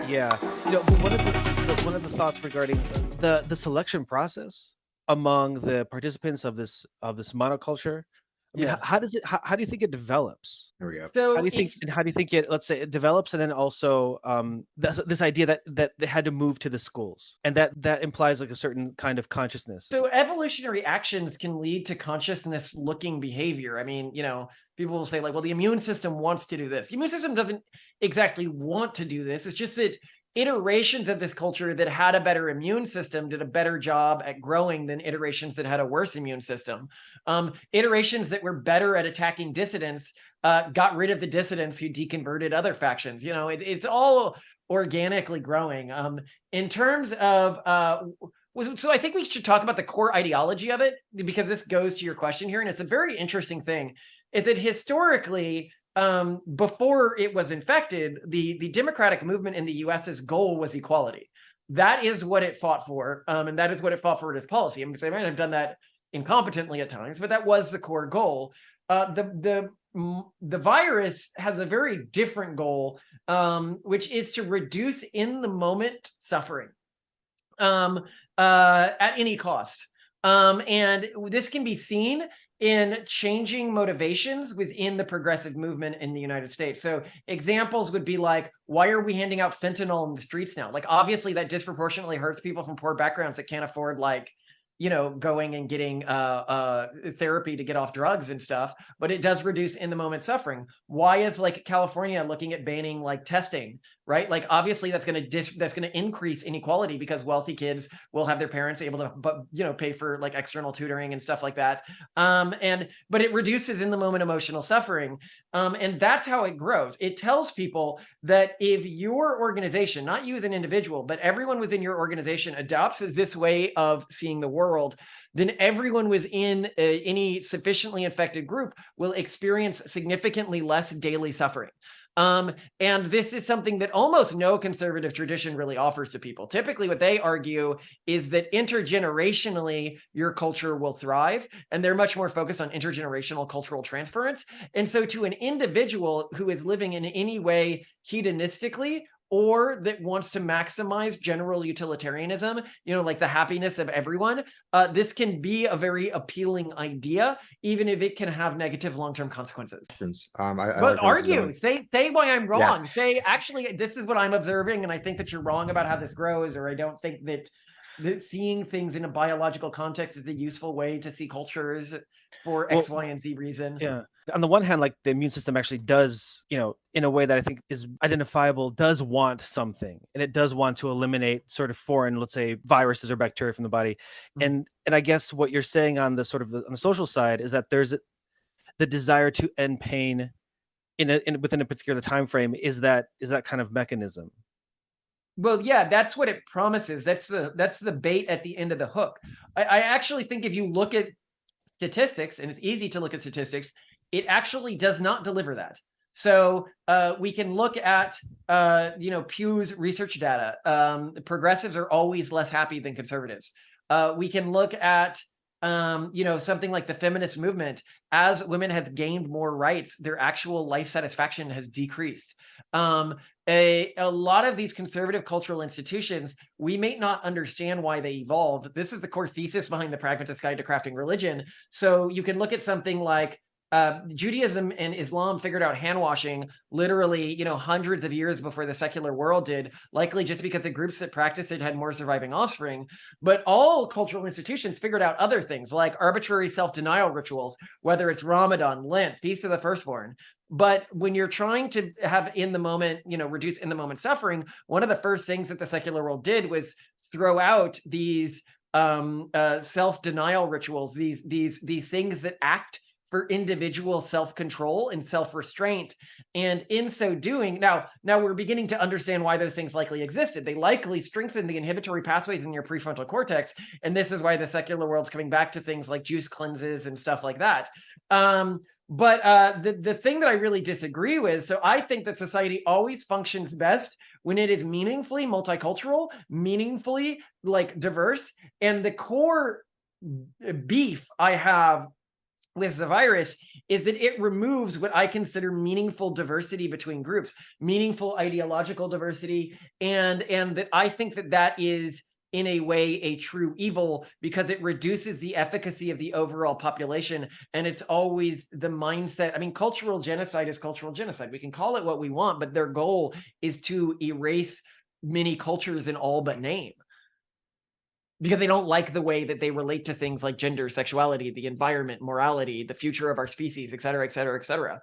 Yeah, but one of the thoughts regarding the selection process among the participants of this monoculture. I mean, Yeah. how do you think it develops? There we go. So it's How do you think it, let's say, it develops, and then also this idea that they had to move to the schools, and that implies like a certain kind of consciousness. so evolutionary actions can lead to consciousness looking behavior. I mean, people will say like, well, the immune system wants to do this. The immune system doesn't exactly want to do this. It's just that iterations of this culture that had a better immune system did a better job at growing than iterations that had a worse immune system. Iterations that were better at attacking dissidents got rid of the dissidents who deconverted other factions. It's all organically growing. In terms of so I think we should talk about the core ideology of it, because this goes to your question here, and it's a very interesting thing. Is that historically, before it was infected, the democratic movement in the U.S.'s goal was equality. That is what it fought for, and that is what it fought for in its policy. I mean, they might have done that incompetently at times, but that was the core goal. The virus has a very different goal, which is to reduce in the moment suffering at any cost. And this can be seen in changing motivations within the progressive movement in the United States. So examples would be like, why are we handing out fentanyl in the streets now? Like, obviously that disproportionately hurts people from poor backgrounds that can't afford going and getting therapy to get off drugs and stuff, but it does reduce in the moment suffering. Why is like California looking at banning like testing, right? Like, obviously that's going to increase inequality, because wealthy kids will have their parents able to pay for like external tutoring and stuff like that. But it reduces in the moment emotional suffering. And that's how it grows. It tells people that if your organization, not you as an individual, but everyone within your organization adopts this way of seeing the world, then everyone within any sufficiently infected group will experience significantly less daily suffering. And this is something that almost no conservative tradition really offers to people. Typically, what they argue is that intergenerationally, your culture will thrive, and they're much more focused on intergenerational cultural transference. And so to an individual who is living in any way hedonistically, or that wants to maximize general utilitarianism, like the happiness of everyone, this can be a very appealing idea, even if it can have negative long-term consequences. I But like where this is argue, going. say why I'm Yeah. wrong. Say, actually, this is what I'm observing, and I think that you're wrong about how this grows, or I don't think that seeing things in a biological context is a useful way to see cultures for Well, X, Y, and Z reason. yeah. On the one hand, like the immune system actually does, in a way that I think is identifiable, does want something, and it does want to eliminate sort of foreign, let's say, viruses or bacteria from the body. Mhm. And I guess what you're saying on the sort of on the social side is that there's the desire to end pain within a particular time frame. Is that kind of mechanism? Well, yeah, that's what it promises. That's the bait at the end of the hook. I actually think if you look at statistics, and it's easy to look at statistics, it actually does not deliver that. So we can look at Pew's research data. Progressives are always less happy than conservatives. We can look at something like the feminist movement. As women have gained more rights, their actual life satisfaction has decreased. A lot of these conservative cultural institutions, we may not understand why they evolved. This is the core thesis behind the Pragmatist Guide to Crafting Religion. So you can look at something like Judaism and Islam figured out hand washing literally, hundreds of years before the secular world did, likely just because the groups that practiced it had more surviving offspring. But all cultural institutions figured out other things like arbitrary self-denial rituals, whether it's Ramadan, Lent, Feast of the Firstborn. But when you're trying to have in the moment, reduce in the moment suffering, one of the first things that the secular world did was throw out these self-denial rituals, these things that act for individual self-control and self-restraint. And in so doing, now we're beginning to understand why those things likely existed. They likely strengthen the inhibitory pathways in your prefrontal cortex. And this is why the secular world's coming back to things like juice cleanses and stuff like that. But the thing that I really disagree with, so I think that society always functions best when it is meaningfully multicultural, meaningfully like diverse. And the core beef I have with the virus is that it removes what I consider meaningful diversity between groups, meaningful ideological diversity, and that I think that that is in a way a true evil, because it reduces the efficacy of the overall population. And it's always the mindset. I mean, cultural genocide is cultural genocide. We can call it what we want, but their goal is to erase many cultures in all but name, because they don't like the way that they relate to things like gender, sexuality, the environment, morality, the future of our species, et cetera, et cetera, et cetera.